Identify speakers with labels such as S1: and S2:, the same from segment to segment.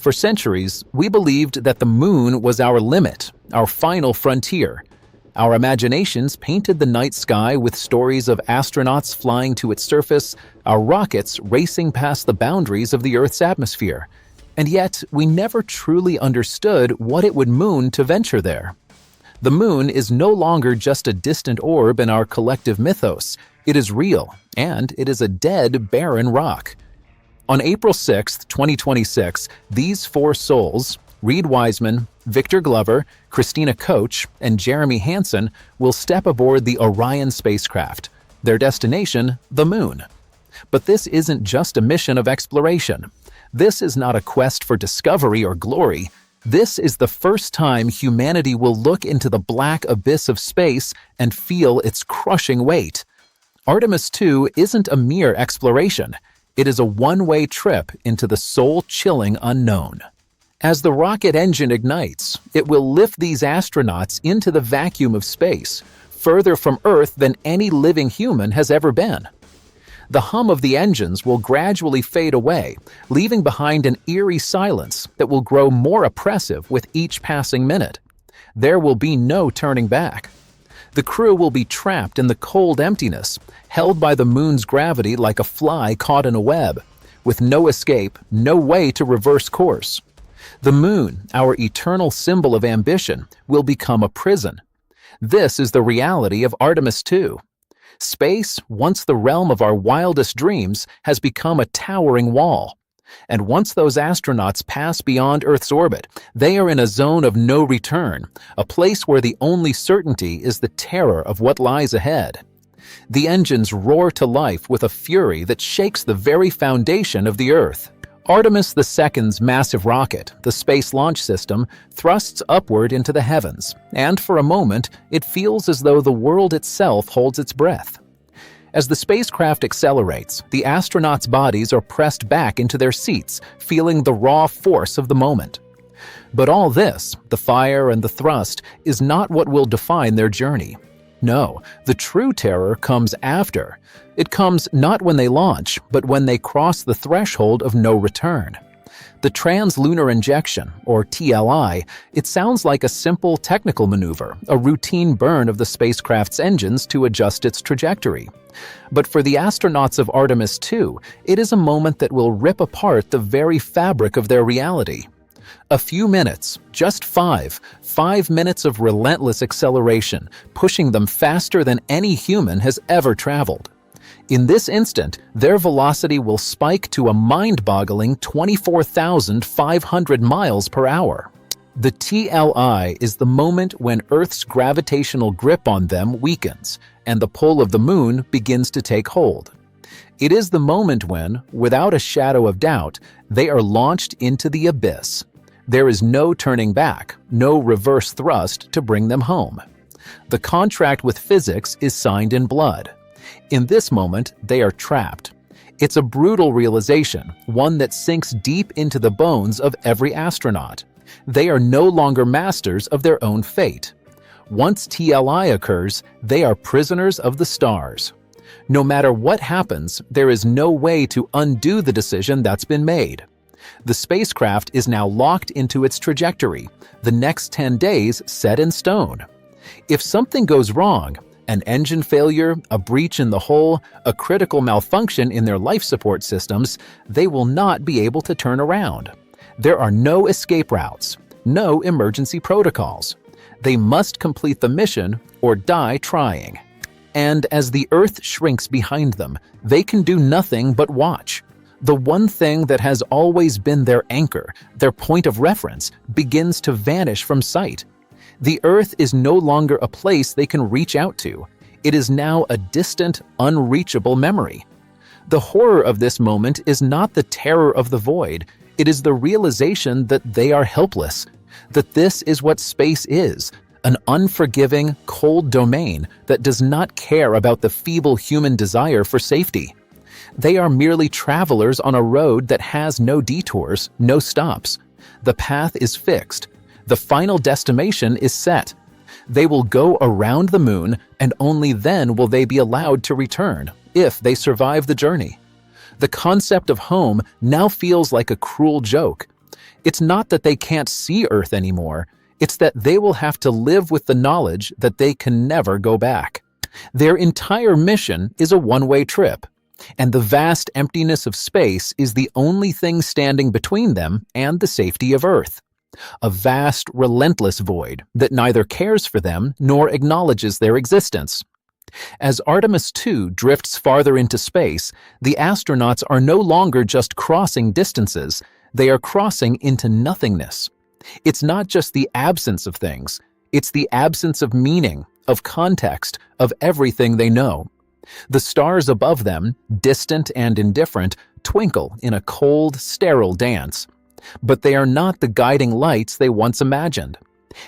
S1: For centuries, we believed that the moon was our limit, our final frontier. Our imaginations painted the night sky with stories of astronauts flying to its surface, our rockets racing past the boundaries of the Earth's atmosphere. And yet, we never truly understood what it would mean to venture there. The moon is no longer just a distant orb in our collective mythos. It is real, and it is a dead, barren rock. On April 6, 2026, these four souls, Reed Wiseman, Victor Glover, Christina Koch, and Jeremy Hansen, will step aboard the Orion spacecraft. Their destination, the moon. But this isn't just a mission of exploration. This is not a quest for discovery or glory. This is the first time humanity will look into the black abyss of space and feel its crushing weight. Artemis II isn't a mere exploration. It is a one-way trip into the soul-chilling unknown. As the rocket engine ignites, it will lift these astronauts into the vacuum of space, further from Earth than any living human has ever been. The hum of the engines will gradually fade away, leaving behind an eerie silence that will grow more oppressive with each passing minute. There will be no turning back. The crew will be trapped in the cold emptiness, held by the moon's gravity like a fly caught in a web, with no escape, no way to reverse course. The moon, our eternal symbol of ambition, will become a prison. This is the reality of Artemis II. Space, once the realm of our wildest dreams, has become a towering wall. And once those astronauts pass beyond Earth's orbit, they are in a zone of no return, a place where the only certainty is the terror of what lies ahead. The engines roar to life with a fury that shakes the very foundation of the Earth. Artemis II's massive rocket, the Space Launch System, thrusts upward into the heavens, and for a moment, it feels as though the world itself holds its breath. As the spacecraft accelerates, the astronauts' bodies are pressed back into their seats, feeling the raw force of the moment. But all this, the fire and the thrust, is not what will define their journey. No, the true terror comes after. It comes not when they launch, but when they cross the threshold of no return. The translunar injection, or TLI, it sounds like a simple technical maneuver, a routine burn of the spacecraft's engines to adjust its trajectory. But for the astronauts of Artemis II, it is a moment that will rip apart the very fabric of their reality. A few minutes, just 5 minutes of relentless acceleration, pushing them faster than any human has ever traveled. In this instant, their velocity will spike to a mind-boggling 24,500 miles per hour. The TLI is the moment when Earth's gravitational grip on them weakens, and the pull of the moon begins to take hold. It is the moment when, without a shadow of doubt, they are launched into the abyss. There is no turning back, no reverse thrust to bring them home. The contract with physics is signed in blood. In this moment, they are trapped. It's a brutal realization, one that sinks deep into the bones of every astronaut. They are no longer masters of their own fate. Once TLI occurs, they are prisoners of the stars. No matter what happens, there is no way to undo the decision that's been made. The spacecraft is now locked into its trajectory, the next 10 days set in stone. If something goes wrong, an engine failure, a breach in the hull, a critical malfunction in their life support systems, they will not be able to turn around. There are no escape routes, no emergency protocols. They must complete the mission or die trying. And as the Earth shrinks behind them, they can do nothing but watch. The one thing that has always been their anchor, their point of reference, begins to vanish from sight. The Earth is no longer a place they can reach out to. It is now a distant, unreachable memory. The horror of this moment is not the terror of the void. It is the realization that they are helpless, that this is what space is, an unforgiving, cold domain that does not care about the feeble human desire for safety. They are merely travelers on a road that has no detours, no stops. The path is fixed. The final destination is set. They will go around the moon, and only then will they be allowed to return, if they survive the journey. The concept of home now feels like a cruel joke. It's not that they can't see Earth anymore, it's that they will have to live with the knowledge that they can never go back. Their entire mission is a one-way trip, and the vast emptiness of space is the only thing standing between them and the safety of Earth. A vast, relentless void that neither cares for them nor acknowledges their existence. As Artemis II drifts farther into space, the astronauts are no longer just crossing distances, they are crossing into nothingness. It's not just the absence of things, it's the absence of meaning, of context, of everything they know. The stars above them, distant and indifferent, twinkle in a cold, sterile dance. But they are not the guiding lights they once imagined.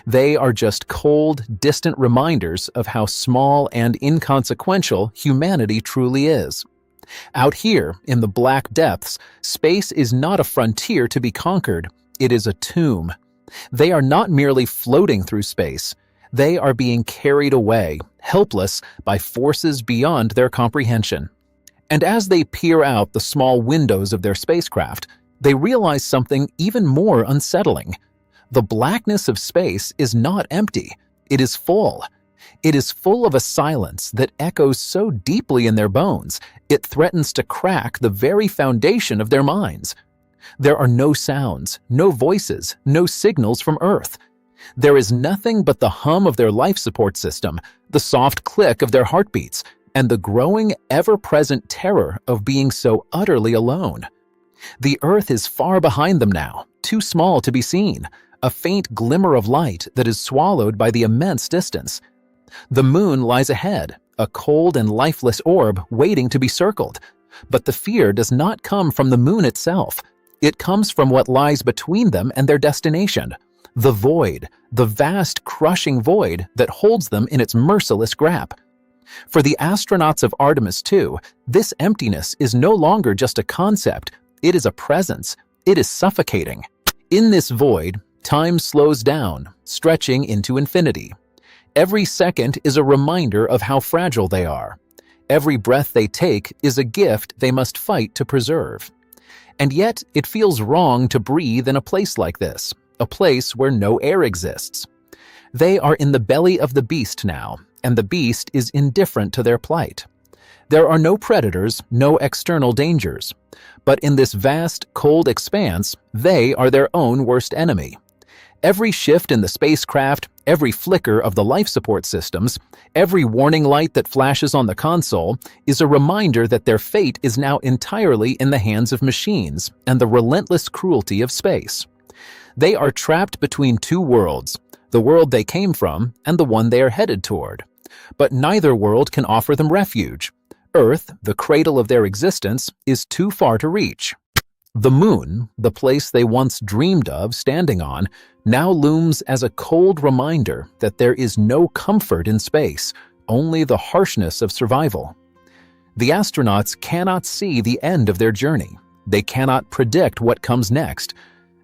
S1: They are just cold, distant reminders of how small and inconsequential humanity truly is. Out here, in the black depths, space is not a frontier to be conquered, it is a tomb. They are not merely floating through space, they are being carried away, helpless, by forces beyond their comprehension. And as they peer out the small windows of their spacecraft, they realize something even more unsettling. The blackness of space is not empty, it is full. It is full of a silence that echoes so deeply in their bones, it threatens to crack the very foundation of their minds. There are no sounds, no voices, no signals from Earth. There is nothing but the hum of their life support system, the soft click of their heartbeats, and the growing, ever-present terror of being so utterly alone. The Earth is far behind them now, too small to be seen, a faint glimmer of light that is swallowed by the immense distance. The moon lies ahead, a cold and lifeless orb waiting to be circled. But the fear does not come from the moon itself. It comes from what lies between them and their destination. The void, the vast, crushing void that holds them in its merciless grasp. For the astronauts of Artemis II, this emptiness is no longer just a concept, it is a presence, it is suffocating. In this void, time slows down, stretching into infinity. Every second is a reminder of how fragile they are. Every breath they take is a gift they must fight to preserve. And yet, it feels wrong to breathe in a place like this, a place where no air exists. They are in the belly of the beast now, and the beast is indifferent to their plight. There are no predators, no external dangers. But in this vast, cold expanse, they are their own worst enemy. Every shift in the spacecraft, every flicker of the life support systems, every warning light that flashes on the console is a reminder that their fate is now entirely in the hands of machines and the relentless cruelty of space. They are trapped between two worlds, the world they came from and the one they are headed toward. But neither world can offer them refuge. Earth, the cradle of their existence, is too far to reach. The moon, the place they once dreamed of standing on, now looms as a cold reminder that there is no comfort in space, only the harshness of survival. The astronauts cannot see the end of their journey. They cannot predict what comes next.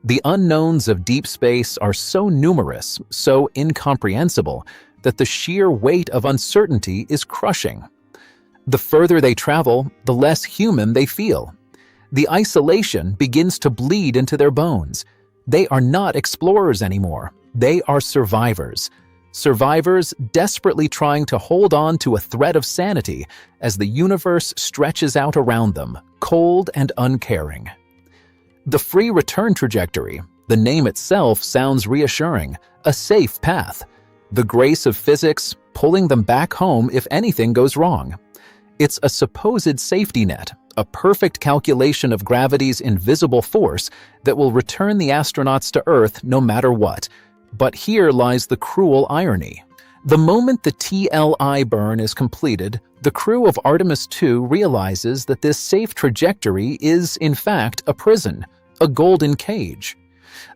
S1: The unknowns of deep space are so numerous, so incomprehensible, that the sheer weight of uncertainty is crushing. The further they travel, the less human they feel. The isolation begins to bleed into their bones. They are not explorers anymore. They are survivors. Survivors desperately trying to hold on to a thread of sanity as the universe stretches out around them, cold and uncaring. The free return trajectory, the name itself sounds reassuring, a safe path. The grace of physics pulling them back home if anything goes wrong. It's a supposed safety net, a perfect calculation of gravity's invisible force that will return the astronauts to Earth no matter what. But here lies the cruel irony. The moment the TLI burn is completed, the crew of Artemis II realizes that this safe trajectory is, in fact, a prison, a golden cage.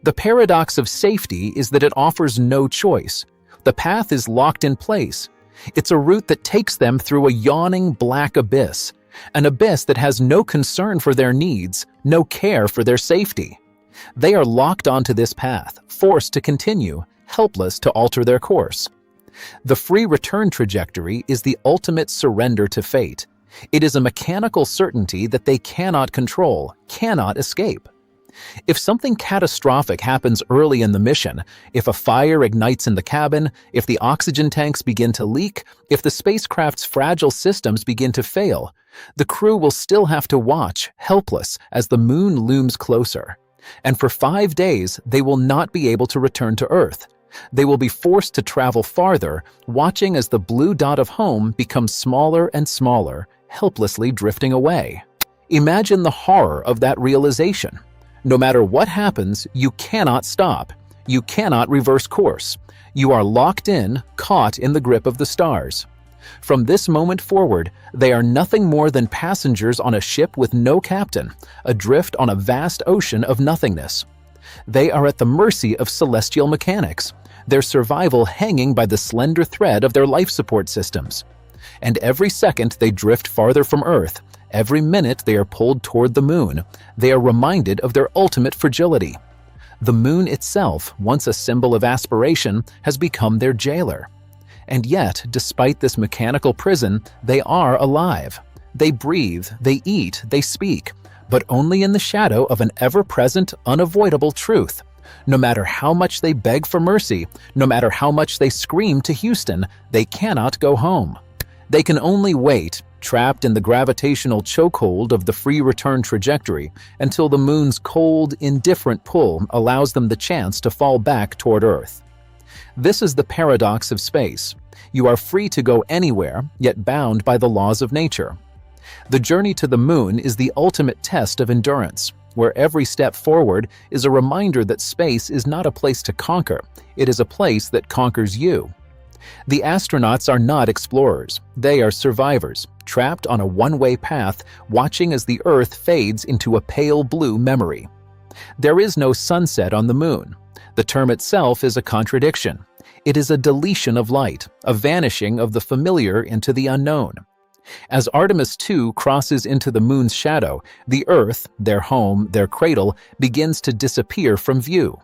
S1: The paradox of safety is that it offers no choice. The path is locked in place. It's a route that takes them through a yawning black abyss, an abyss that has no concern for their needs, no care for their safety. They are locked onto this path, forced to continue, helpless to alter their course. The free return trajectory is the ultimate surrender to fate. It is a mechanical certainty that they cannot control, cannot escape. If something catastrophic happens early in the mission, if a fire ignites in the cabin, if the oxygen tanks begin to leak, if the spacecraft's fragile systems begin to fail, the crew will still have to watch, helpless, as the moon looms closer. And for 5 days, they will not be able to return to Earth. They will be forced to travel farther, watching as the blue dot of home becomes smaller and smaller, helplessly drifting away. Imagine the horror of that realization. No matter what happens, you cannot stop. You cannot reverse course. You are locked in, caught in the grip of the stars. From this moment forward, they are nothing more than passengers on a ship with no captain, adrift on a vast ocean of nothingness. They are at the mercy of celestial mechanics, their survival hanging by the slender thread of their life support systems. And every second they drift farther from Earth, every minute they are pulled toward the moon, they are reminded of their ultimate fragility. The moon itself, once a symbol of aspiration, has become their jailer. And yet, despite this mechanical prison, they are alive. They breathe, they eat, they speak, but only in the shadow of an ever-present, unavoidable truth. No matter how much they beg for mercy, no matter how much they scream to Houston, they cannot go home. They can only wait, trapped in the gravitational chokehold of the free return trajectory, until the moon's cold, indifferent pull allows them the chance to fall back toward Earth. This is the paradox of space. You are free to go anywhere, yet bound by the laws of nature. The journey to the moon is the ultimate test of endurance, where every step forward is a reminder that space is not a place to conquer, it is a place that conquers you. The astronauts are not explorers, they are survivors, trapped on a one-way path, watching as the Earth fades into a pale blue memory. There is no sunset on the moon. The term itself is a contradiction. It is a deletion of light, a vanishing of the familiar into the unknown. As Artemis II crosses into the moon's shadow, the Earth, their home, their cradle, begins to disappear from view.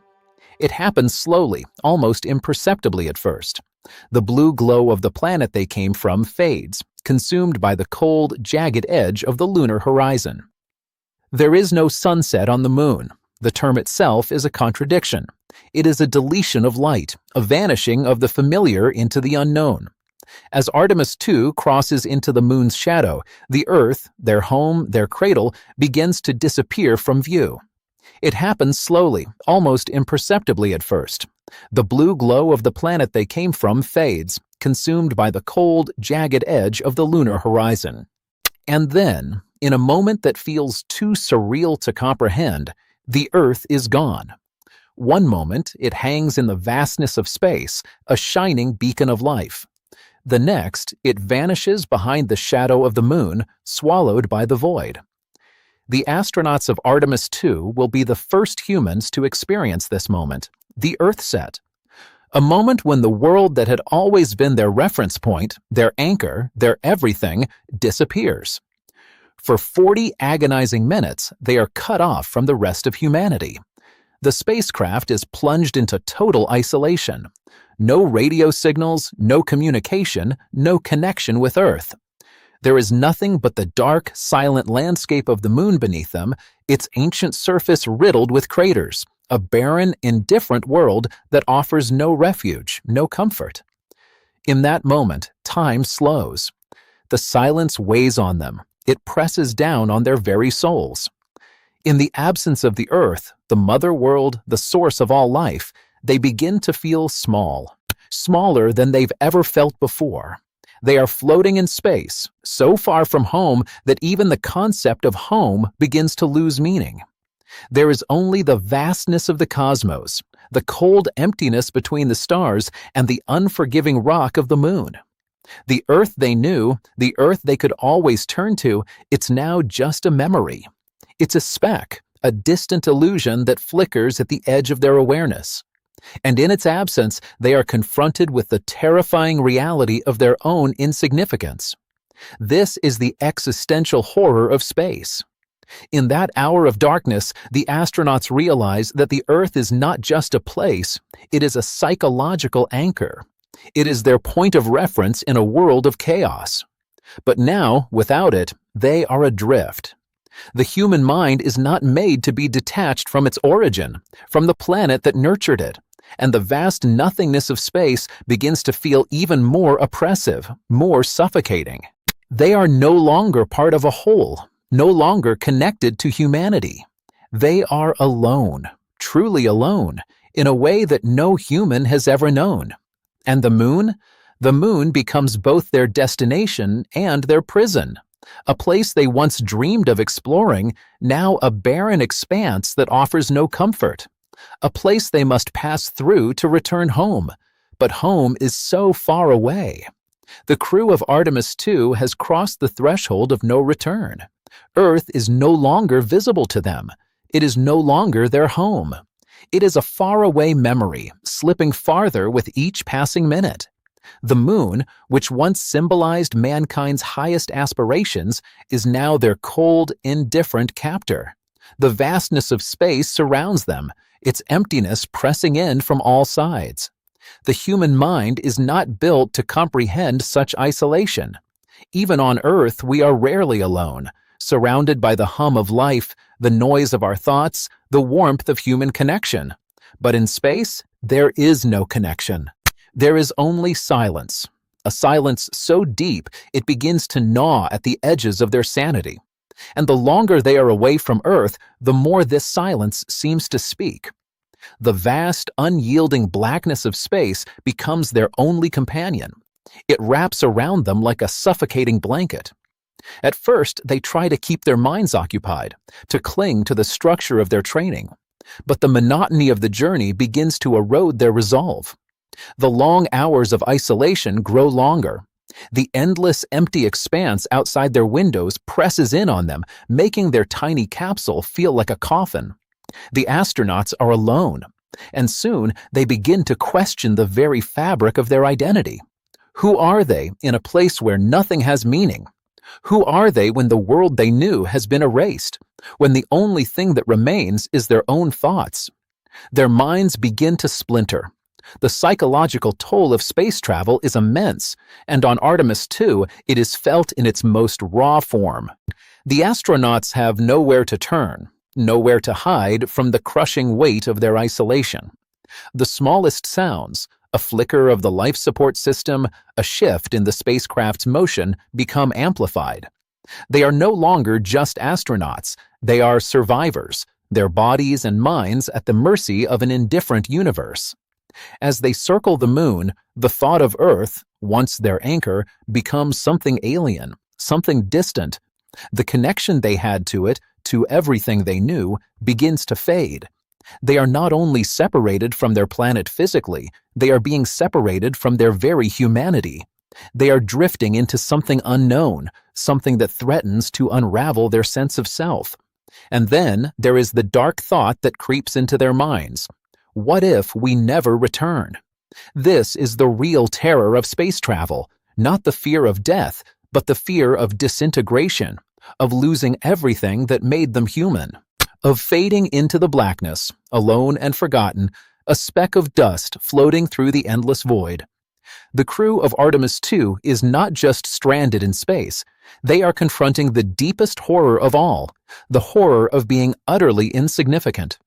S1: It happens slowly, almost imperceptibly at first. The blue glow of the planet they came from fades, consumed by the cold, jagged edge of the lunar horizon. There is no sunset on the moon. The term itself is a contradiction. It is a deletion of light, a vanishing of the familiar into the unknown. As Artemis II crosses into the moon's shadow, the Earth, their home, their cradle, begins to disappear from view. It happens slowly, almost imperceptibly at first. The blue glow of the planet they came from fades, consumed by the cold, jagged edge of the lunar horizon. And then, in a moment that feels too surreal to comprehend, the Earth is gone. One moment, it hangs in the vastness of space, a shining beacon of life. The next, it vanishes behind the shadow of the moon, swallowed by the void. The astronauts of Artemis II will be the first humans to experience this moment, the Earthset. A moment when the world that had always been their reference point, their anchor, their everything, disappears. For 40 agonizing minutes, they are cut off from the rest of humanity. The spacecraft is plunged into total isolation. No radio signals, no communication, no connection with Earth. There is nothing but the dark, silent landscape of the moon beneath them, its ancient surface riddled with craters, a barren, indifferent world that offers no refuge, no comfort. In that moment, time slows. The silence weighs on them. It presses down on their very souls. In the absence of the Earth, the mother world, the source of all life, they begin to feel small, smaller than they've ever felt before. They are floating in space, so far from home that even the concept of home begins to lose meaning. There is only the vastness of the cosmos, the cold emptiness between the stars, and the unforgiving rock of the moon. The Earth they knew, the Earth they could always turn to, it's now just a memory. It's a speck, a distant illusion that flickers at the edge of their awareness. And in its absence, they are confronted with the terrifying reality of their own insignificance. This is the existential horror of space. In that hour of darkness, the astronauts realize that the Earth is not just a place, it is a psychological anchor. It is their point of reference in a world of chaos. But now, without it, they are adrift. The human mind is not made to be detached from its origin, from the planet that nurtured it, and the vast nothingness of space begins to feel even more oppressive, more suffocating. They are no longer part of a whole, no longer connected to humanity. They are alone, truly alone, in a way that no human has ever known. And the moon? The moon becomes both their destination and their prison. A place they once dreamed of exploring, now a barren expanse that offers no comfort. A place they must pass through to return home. But home is so far away. The crew of Artemis II has crossed the threshold of no return. Earth is no longer visible to them. It is no longer their home. It is a faraway memory, slipping farther with each passing minute. The moon, which once symbolized mankind's highest aspirations, is now their cold, indifferent captor. The vastness of space surrounds them, its emptiness pressing in from all sides. The human mind is not built to comprehend such isolation. Even on Earth, we are rarely alone, surrounded by the hum of life, the noise of our thoughts, the warmth of human connection. But in space, there is no connection. There is only silence, a silence so deep it begins to gnaw at the edges of their sanity. And the longer they are away from Earth, the more this silence seems to speak. The vast, unyielding blackness of space becomes their only companion. It wraps around them like a suffocating blanket. At first, they try to keep their minds occupied, to cling to the structure of their training. But the monotony of the journey begins to erode their resolve. The long hours of isolation grow longer. The endless, empty expanse outside their windows presses in on them, making their tiny capsule feel like a coffin. The astronauts are alone, and soon they begin to question the very fabric of their identity. Who are they in a place where nothing has meaning? Who are they when the world they knew has been erased, when the only thing that remains is their own thoughts? Their minds begin to splinter. The psychological toll of space travel is immense, and on Artemis II, it is felt in its most raw form. The astronauts have nowhere to turn, nowhere to hide from the crushing weight of their isolation. The smallest sounds, a flicker of the life support system, a shift in the spacecraft's motion, become amplified. They are no longer just astronauts, they are survivors, their bodies and minds at the mercy of an indifferent universe. As they circle the moon, the thought of Earth, once their anchor, becomes something alien, something distant. The connection they had to it, to everything they knew, begins to fade. They are not only separated from their planet physically, they are being separated from their very humanity. They are drifting into something unknown, something that threatens to unravel their sense of self. And then there is the dark thought that creeps into their minds. What if we never return? This is the real terror of space travel, not the fear of death, but the fear of disintegration, of losing everything that made them human, of fading into the blackness, alone and forgotten, a speck of dust floating through the endless void. The crew of Artemis II is not just stranded in space. They are confronting the deepest horror of all, the horror of being utterly insignificant.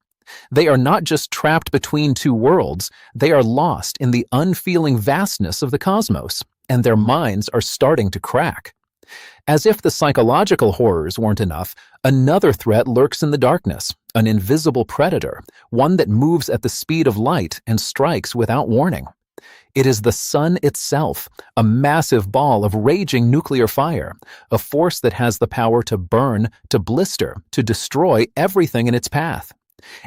S1: They are not just trapped between two worlds, they are lost in the unfeeling vastness of the cosmos, and their minds are starting to crack. As if the psychological horrors weren't enough, another threat lurks in the darkness, an invisible predator, one that moves at the speed of light and strikes without warning. It is the sun itself, a massive ball of raging nuclear fire, a force that has the power to burn, to blister, to destroy everything in its path.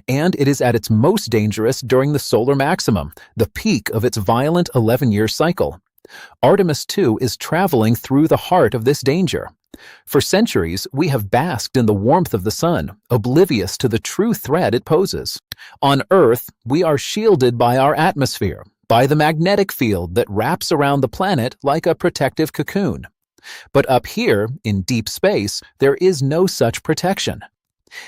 S1: And it is at its most dangerous during the solar maximum, the peak of its violent 11-year cycle. Artemis II is traveling through the heart of this danger. For centuries, we have basked in the warmth of the sun, oblivious to the true threat it poses. On Earth, we are shielded by our atmosphere, by the magnetic field that wraps around the planet like a protective cocoon. But up here, in deep space, there is no such protection.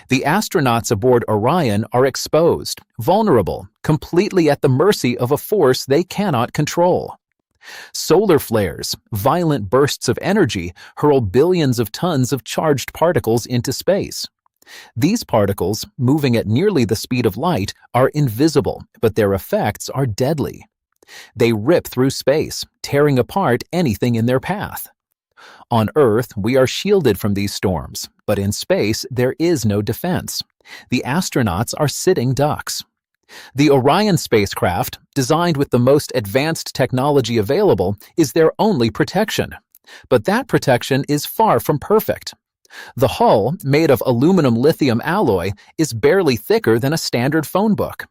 S1: The astronauts aboard Orion are exposed, vulnerable, completely at the mercy of a force they cannot control. Solar flares, violent bursts of energy, hurl billions of tons of charged particles into space. These particles, moving at nearly the speed of light, are invisible, but their effects are deadly. They rip through space, tearing apart anything in their path. On Earth, we are shielded from these storms, but in space, there is no defense. The astronauts are sitting ducks. The Orion spacecraft, designed with the most advanced technology available, is their only protection. But that protection is far from perfect. The hull, made of aluminum-lithium alloy, is barely thicker than a standard phone book.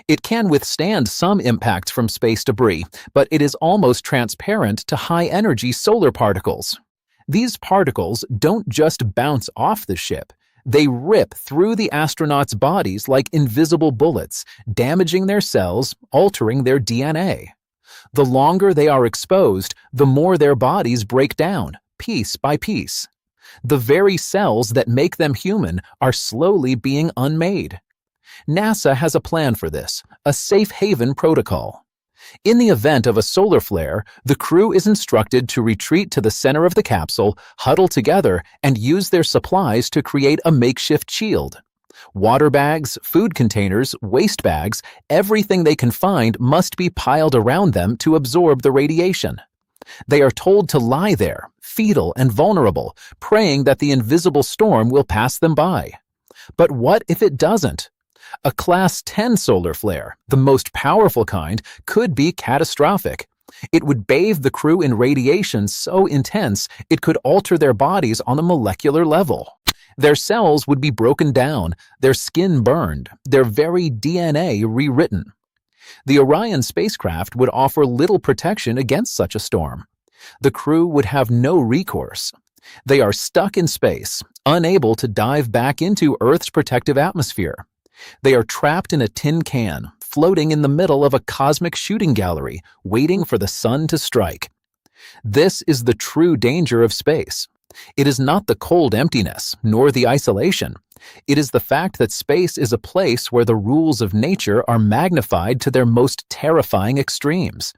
S1: It can withstand some impacts from space debris, but it is almost transparent to high-energy solar particles. These particles don't just bounce off the ship. They rip through the astronauts' bodies like invisible bullets, damaging their cells, altering their DNA. The longer they are exposed, the more their bodies break down, piece by piece. The very cells that make them human are slowly being unmade. NASA has a plan for this, a safe haven protocol. In the event of a solar flare, the crew is instructed to retreat to the center of the capsule, huddle together, and use their supplies to create a makeshift shield. Water bags, food containers, waste bags, everything they can find must be piled around them to absorb the radiation. They are told to lie there, fetal and vulnerable, praying that the invisible storm will pass them by. But what if it doesn't? A Class 10 solar flare, the most powerful kind, could be catastrophic. It would bathe the crew in radiation so intense it could alter their bodies on a molecular level. Their cells would be broken down, their skin burned, their very DNA rewritten. The Orion spacecraft would offer little protection against such a storm. The crew would have no recourse. They are stuck in space, unable to dive back into Earth's protective atmosphere. They are trapped in a tin can, floating in the middle of a cosmic shooting gallery, waiting for the sun to strike. This is the true danger of space. It is not the cold emptiness, nor the isolation. It is the fact that space is a place where the rules of nature are magnified to their most terrifying extremes.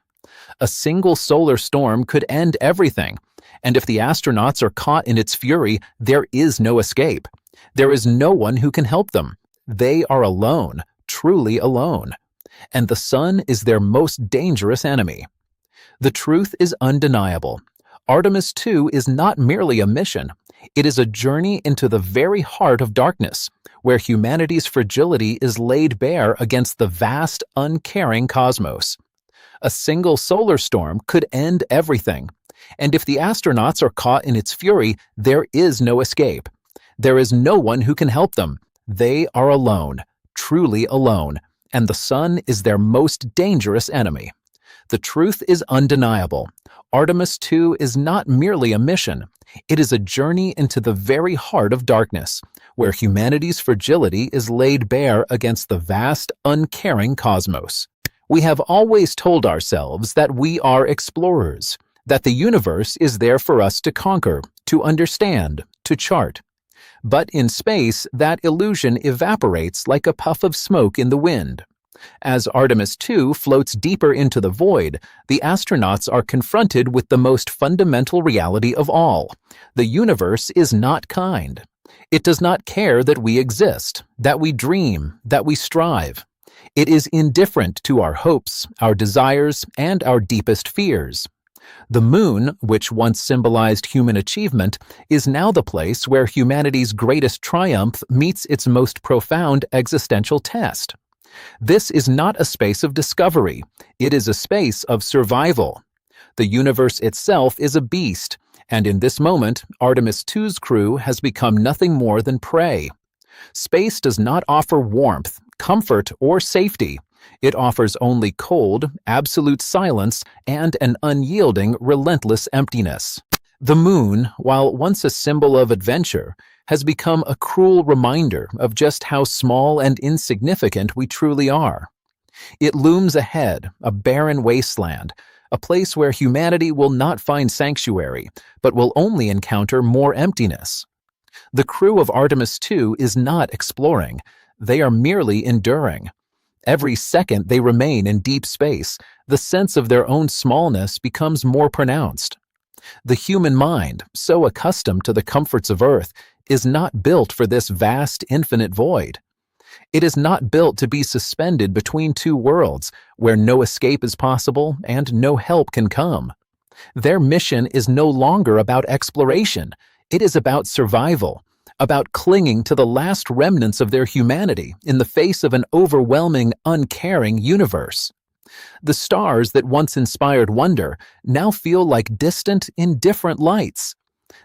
S1: A single solar storm could end everything, and if the astronauts are caught in its fury, there is no escape. There is no one who can help them. They are alone, truly alone, and the sun is their most dangerous enemy. The truth is undeniable. Artemis II is not merely a mission. It is a journey into the very heart of darkness, where humanity's fragility is laid bare against the vast, uncaring cosmos. A single solar storm could end everything, and if the astronauts are caught in its fury, there is no escape. There is no one who can help them. They are alone, truly alone, and the sun is their most dangerous enemy. The truth is undeniable. Artemis II is not merely a mission. It is a journey into the very heart of darkness, where humanity's fragility is laid bare against the vast, uncaring cosmos. We have always told ourselves that we are explorers, that the universe is there for us to conquer, to understand, to chart. But in space, that illusion evaporates like a puff of smoke in the wind. As Artemis II floats deeper into the void, the astronauts are confronted with the most fundamental reality of all. The universe is not kind. It does not care that we exist, that we dream, that we strive. It is indifferent to our hopes, our desires, and our deepest fears. The moon, which once symbolized human achievement, is now the place where humanity's greatest triumph meets its most profound existential test. This is not a space of discovery. It is a space of survival. The universe itself is a beast, and in this moment, Artemis II's crew has become nothing more than prey. Space does not offer warmth, comfort, or safety. It offers only cold, absolute silence and an unyielding, relentless emptiness. The moon, while once a symbol of adventure, has become a cruel reminder of just how small and insignificant we truly are. It looms ahead, a barren wasteland, a place where humanity will not find sanctuary, but will only encounter more emptiness. The crew of Artemis II is not exploring. They are merely enduring. Every second they remain in deep space, the sense of their own smallness becomes more pronounced. The human mind, so accustomed to the comforts of Earth, is not built for this vast, infinite void. It is not built to be suspended between two worlds, where no escape is possible and no help can come. Their mission is no longer about exploration. It is about survival, about clinging to the last remnants of their humanity in the face of an overwhelming, uncaring universe. The stars that once inspired wonder now feel like distant, indifferent lights.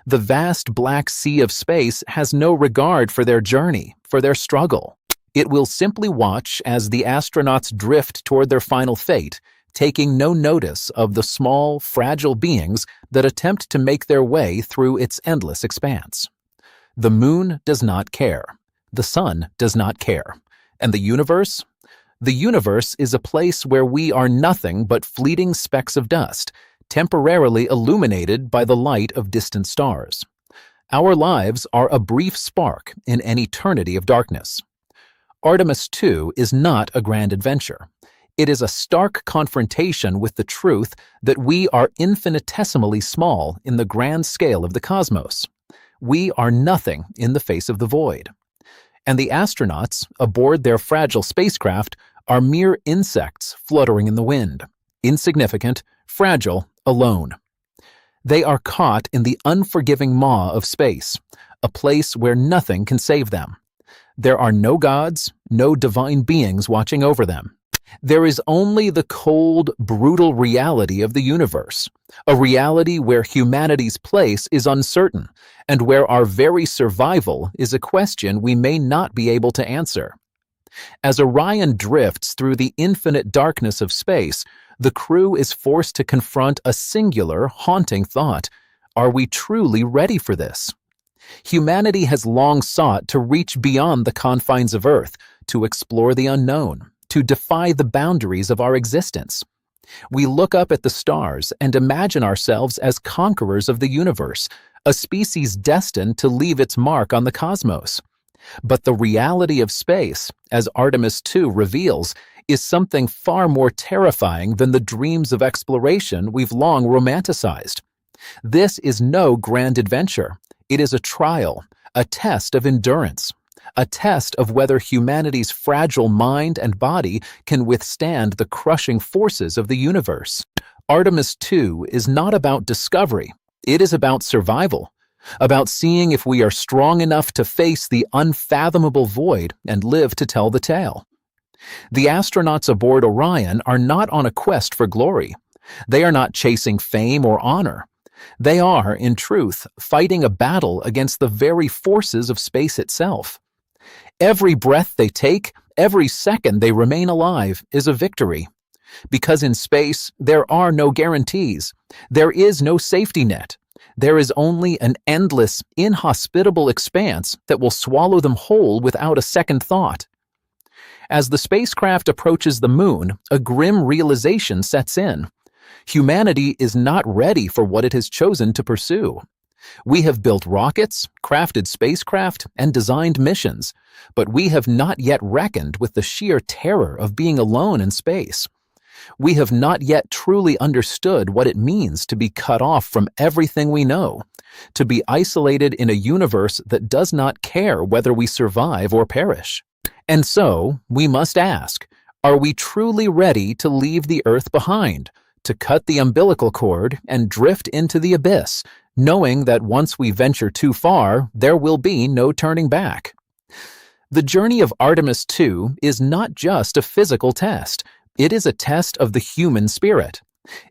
S1: The vast black sea of space has no regard for their journey, for their struggle. It will simply watch as the astronauts drift toward their final fate, taking no notice of the small, fragile beings that attempt to make their way through its endless expanse. The moon does not care. The sun does not care. And the universe? The universe is a place where we are nothing but fleeting specks of dust, temporarily illuminated by the light of distant stars. Our lives are a brief spark in an eternity of darkness. Artemis II is not a grand adventure. It is a stark confrontation with the truth that we are infinitesimally small in the grand scale of the cosmos. We are nothing in the face of the void. And the astronauts, aboard their fragile spacecraft, are mere insects fluttering in the wind, insignificant, fragile, alone. They are caught in the unforgiving maw of space, a place where nothing can save them. There are no gods, no divine beings watching over them. There is only the cold, brutal reality of the universe, a reality where humanity's place is uncertain, and where our very survival is a question we may not be able to answer. As Orion drifts through the infinite darkness of space, the crew is forced to confront a singular, haunting thought. Are we truly ready for this? Humanity has long sought to reach beyond the confines of Earth, to explore the unknown, to defy the boundaries of our existence. We look up at the stars and imagine ourselves as conquerors of the universe, a species destined to leave its mark on the cosmos. But the reality of space, as Artemis II reveals, is something far more terrifying than the dreams of exploration we've long romanticized. This is no grand adventure. It is a trial, a test of endurance, a test of whether humanity's fragile mind and body can withstand the crushing forces of the universe. Artemis II is not about discovery. It is about survival, about seeing if we are strong enough to face the unfathomable void and live to tell the tale. The astronauts aboard Orion are not on a quest for glory. They are not chasing fame or honor. They are, in truth, fighting a battle against the very forces of space itself. Every breath they take, every second they remain alive, is a victory. Because in space, there are no guarantees. There is no safety net. There is only an endless, inhospitable expanse that will swallow them whole without a second thought. As the spacecraft approaches the moon, a grim realization sets in. Humanity is not ready for what it has chosen to pursue. We have built rockets, crafted spacecraft, and designed missions, but we have not yet reckoned with the sheer terror of being alone in space. We have not yet truly understood what it means to be cut off from everything we know, to be isolated in a universe that does not care whether we survive or perish. And so, we must ask, are we truly ready to leave the Earth behind, to cut the umbilical cord and drift into the abyss, knowing that once we venture too far, there will be no turning back? The journey of Artemis II is not just a physical test. It is a test of the human spirit.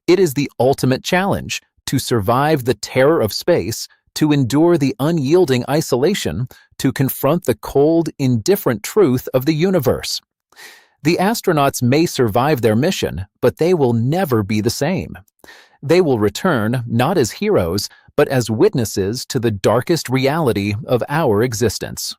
S1: It is the ultimate challenge, to survive the terror of space, to endure the unyielding isolation, to confront the cold, indifferent truth of the universe. The astronauts may survive their mission, but they will never be the same. They will return not as heroes, but as witnesses to the darkest reality of our existence.